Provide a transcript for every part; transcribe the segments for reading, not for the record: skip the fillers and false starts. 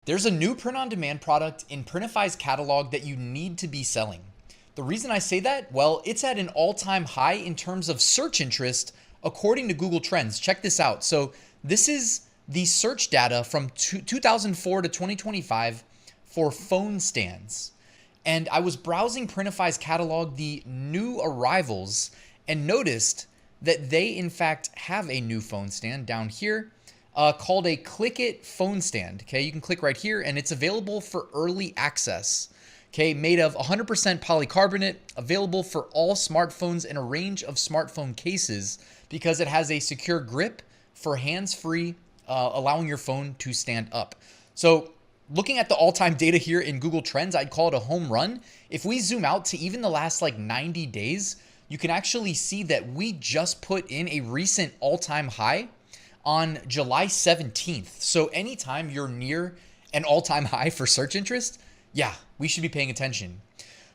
There's a new print-on-demand product in Printify's catalog that you need to be selling. The reason I say that, well, it's at an all-time high in terms of search interest according to Google Trends. Check this out. So this is the search data from 2004 to 2025 for phone stands. And I was browsing Printify's catalog, the new arrivals, and noticed that they in fact have a new phone stand down here called a Click It phone stand. Okay, you can click right here and it's available for early access. Okay, made of 100% polycarbonate, available for all smartphones and a range of smartphone cases because it has a secure grip for hands-free, allowing your phone to stand up. So looking at the all-time data here in Google Trends, I'd call it a home run. If we zoom out to even the last like 90 days, you can actually see that we just put in a recent all-time high on July 17th. So anytime you're near an all-time high for search interest, yeah, we should be paying attention.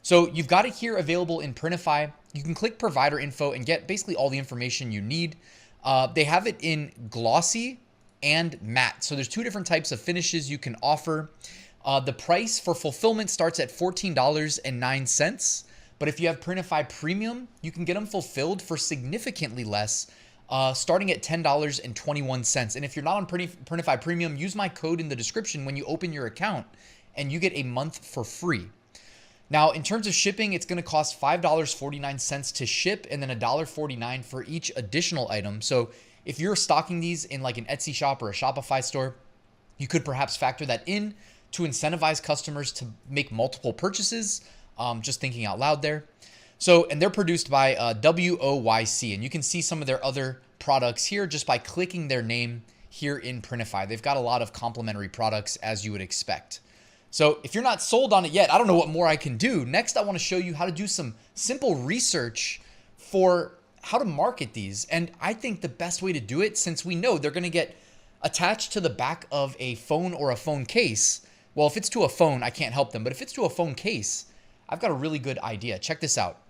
So you've got it here available in Printify. You can click provider info and get basically all the information you need. They have it in glossy and matte. So there's two different types of finishes you can offer. The price for fulfillment starts at $14.09. But if you have Printify Premium, you can get them fulfilled for significantly less, starting at $10.21. And if you're not on Printify Premium, use my code in the description when you open your account and you get a month for free. Now, in terms of shipping, it's going to cost $5.49 to ship and then $1.49 for each additional item. So if you're stocking these in like an Etsy shop or a Shopify store, you could perhaps factor that in to incentivize customers to make multiple purchases. Just thinking out loud there. So, and they're produced by WOYC, and you can see some of their other products here just by clicking their name here in Printify. They've got a lot of complementary products as you would expect. So if you're not sold on it yet, I don't know what more I can do. Next, I want to show you how to do some simple research for how to market these. And I think the best way to do it, since we know they're going to get attached to the back of a phone or a phone case. Well, if it's to a phone, I can't help them. But if it's to a phone case, I've got a really good idea. Check this out.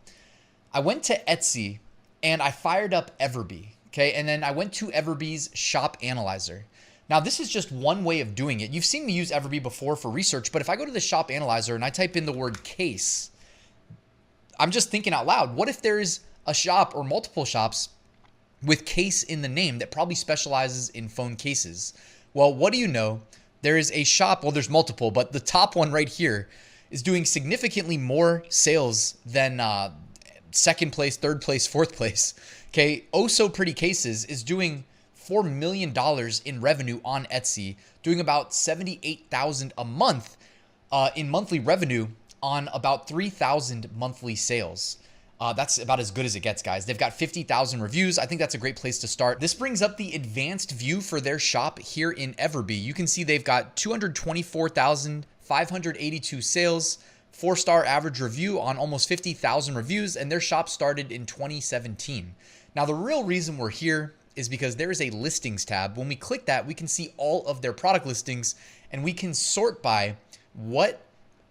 I went to Etsy and I fired up Everbee. Okay. And then I went to Everbee's shop analyzer. Now, this is just one way of doing it. You've seen me use Everbee before for research, but if I go to the shop analyzer and I type in the word case, I'm just thinking out loud. What if there's a shop or multiple shops with case in the name that probably specializes in phone cases? Well, what do you know? There is a shop, well, there's multiple, but the top one right here is doing significantly more sales than second place, third place, fourth place. Okay, Oh So Pretty Cases is doing $4 million in revenue on Etsy, doing about $78,000 a month in monthly revenue on about 3,000 monthly sales. That's about as good as it gets, guys. They've got 50,000 reviews. I think that's a great place to start. This brings up the advanced view for their shop here in Everbee. You can see they've got 224,582 sales, 4-star average review on almost 50,000 reviews, and their shop started in 2017. Now, the real reason we're here is because there is a listings tab. When we click that, we can see all of their product listings and we can sort by what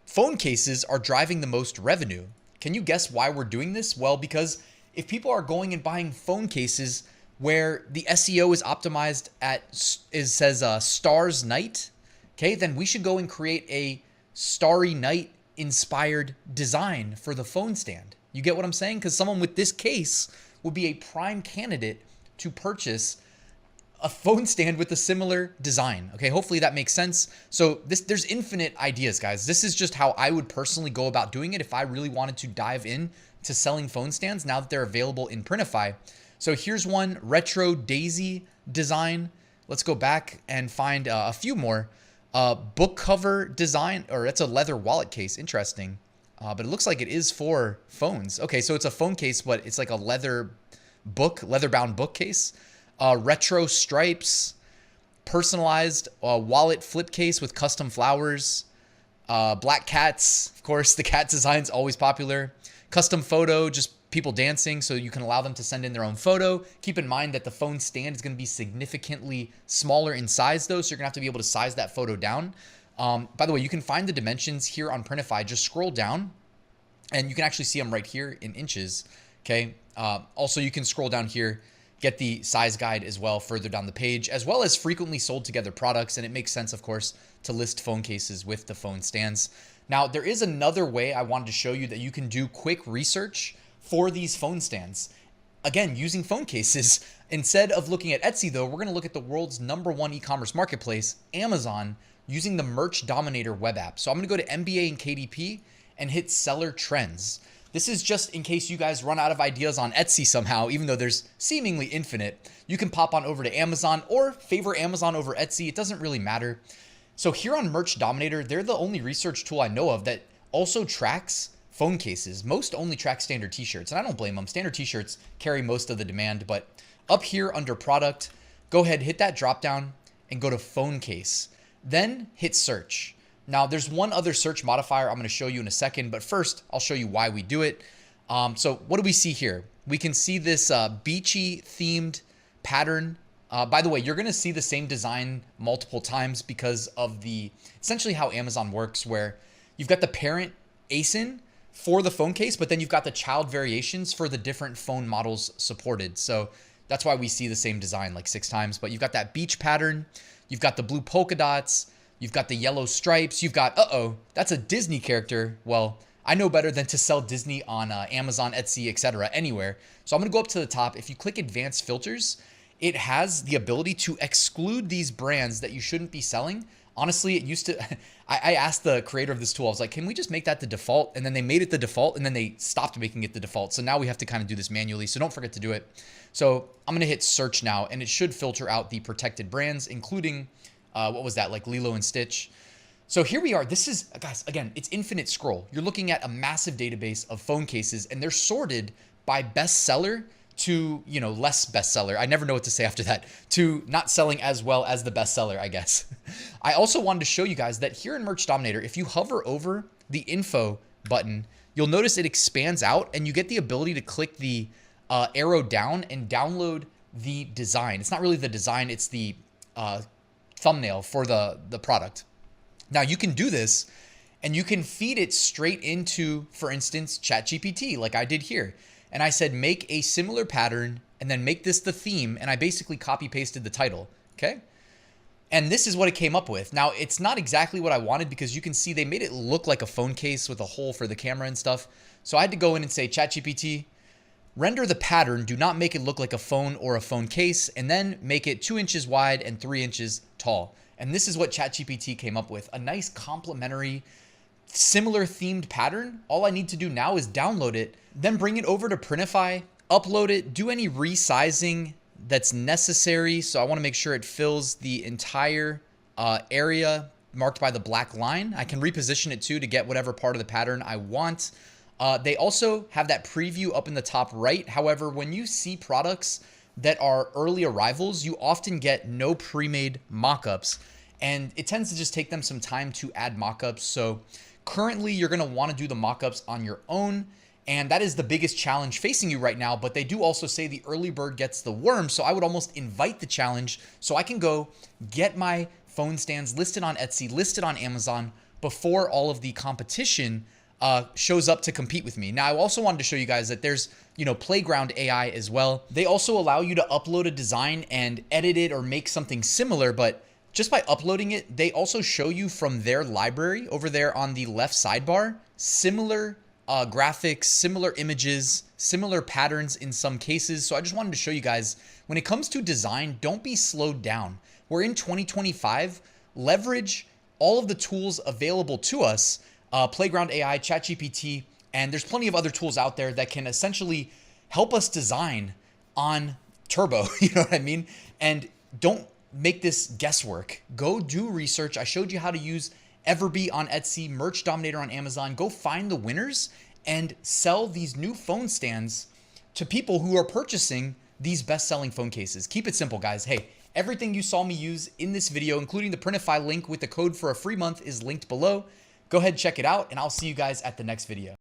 phone cases are driving the most revenue. Can you guess why we're doing this? Well, because if people are going and buying phone cases where the SEO is optimized at, it says Stars Night, okay, then we should go and create a Starry Night inspired design for the phone stand. You get what I'm saying? Because someone with this case would be a prime candidate to purchase a phone stand with a similar design. Okay, hopefully that makes sense. So there's infinite ideas, guys. This is just how I would personally go about doing it if I really wanted to dive in to selling phone stands now that they're available in Printify. So here's one, retro daisy design. Let's go back and find a few more. Book cover design, or it's a leather wallet case. Interesting. But it looks like it is for phones. Okay, so it's a phone case, but it's like a leather-bound bookcase. Retro stripes, personalized wallet flip case with custom flowers, black cats. Of course, the cat design's always popular. Custom photo, just people dancing, so you can allow them to send in their own photo. Keep in mind that the phone stand is going to be significantly smaller in size, though, so you're going to have to be able to size that photo down. By the way, you can find the dimensions here on Printify. Just scroll down, and you can actually see them right here in inches. Okay. Also, you can scroll down here. get the size guide as well further down the page, as well as frequently sold together products. And it makes sense, of course, to list phone cases with the phone stands. Now, there is another way I wanted to show you that you can do quick research for these phone stands. Again, using phone cases. Instead of looking at Etsy, though, we're going to look at the world's #1 e-commerce marketplace, Amazon, using the Merch Dominator web app. So I'm going to go to MBA and KDP and hit Seller Trends. This is just in case you guys run out of ideas on Etsy somehow, even though there's seemingly infinite. You can pop on over to Amazon or favor Amazon over Etsy. It doesn't really matter. So here on Merch Dominator, they're the only research tool I know of that also tracks phone cases. Most only track standard t-shirts, and I don't blame them. Standard t-shirts carry most of the demand, but up here under product, go ahead, hit that drop down and go to phone case. Then hit search. Now there's one other search modifier I'm going to show you in a second, but first I'll show you why we do it. So what do we see here? We can see this beachy themed pattern. By the way, you're going to see the same design multiple times because of essentially how Amazon works, where you've got the parent ASIN for the phone case, but then you've got the child variations for the different phone models supported. So that's why we see the same design like 6 times, but you've got that beach pattern, you've got the blue polka dots, you've got the yellow stripes, you've got, that's a Disney character. Well, I know better than to sell Disney on Amazon, Etsy, etc., anywhere. So I'm going to go up to the top. If you click advanced filters, it has the ability to exclude these brands that you shouldn't be selling. Honestly, it used to, I asked the creator of this tool, I was like, can we just make that the default? And then they made it the default, and then they stopped making it the default. So now we have to kind of do this manually. So don't forget to do it. So I'm going to hit search now, and it should filter out the protected brands, including, what was that, like Lilo and Stitch. So here we are. This is, guys, again, it's infinite scroll. You're looking at a massive database of phone cases, and they're sorted by bestseller to, less bestseller. I never know what to say after that, to not selling as well as the bestseller, I guess. I also wanted to show you guys that here in Merch Dominator, if you hover over the info button, you'll notice it expands out and you get the ability to click the arrow down and download the design. It's not really the design, it's the thumbnail for the product. Now you can do this and you can feed it straight into, for instance, ChatGPT like I did here. And I said, make a similar pattern and then make this the theme. And I basically copy pasted the title. Okay. And this is what it came up with. Now it's not exactly what I wanted because you can see they made it look like a phone case with a hole for the camera and stuff. So I had to go in and say, ChatGPT, render the pattern. Do not make it look like a phone or a phone case. And then make it 2 inches wide and 3 inches tall. And this is what ChatGPT came up with. A nice complementary, similar themed pattern. All I need to do now is download it, then bring it over to Printify, upload it, do any resizing that's necessary. So I want to make sure it fills the entire area marked by the black line. I can reposition it too to get whatever part of the pattern I want. They also have that preview up in the top right. However, when you see products that are early arrivals, you often get no pre-made mockups, and it tends to just take them some time to add mockups. So currently you're going to want to do the mockups on your own, and that is the biggest challenge facing you right now. But they do also say the early bird gets the worm. So I would almost invite the challenge so I can go get my phone stands listed on Etsy, listed on Amazon before all of the competition shows up to compete with me. Now, I also wanted to show you guys that there's, Playground AI as well. They also allow you to upload a design and edit it or make something similar, but just by uploading it, they also show you from their library over there on the left sidebar, similar graphics, similar images, similar patterns in some cases. So I just wanted to show you guys, when it comes to design, don't be slowed down. We're in 2025. Leverage all of the tools available to us, Playground AI, ChatGPT, and there's plenty of other tools out there that can essentially help us design on turbo, you know what I mean? And don't make this guesswork. Go do research. I showed you how to use Everbee on Etsy, Merch Dominator on Amazon. Go find the winners and sell these new phone stands to people who are purchasing these best-selling phone cases. Keep it simple, guys. Hey, everything you saw me use in this video, including the Printify link with the code for a free month, is linked below. Go ahead, check it out, and I'll see you guys at the next video.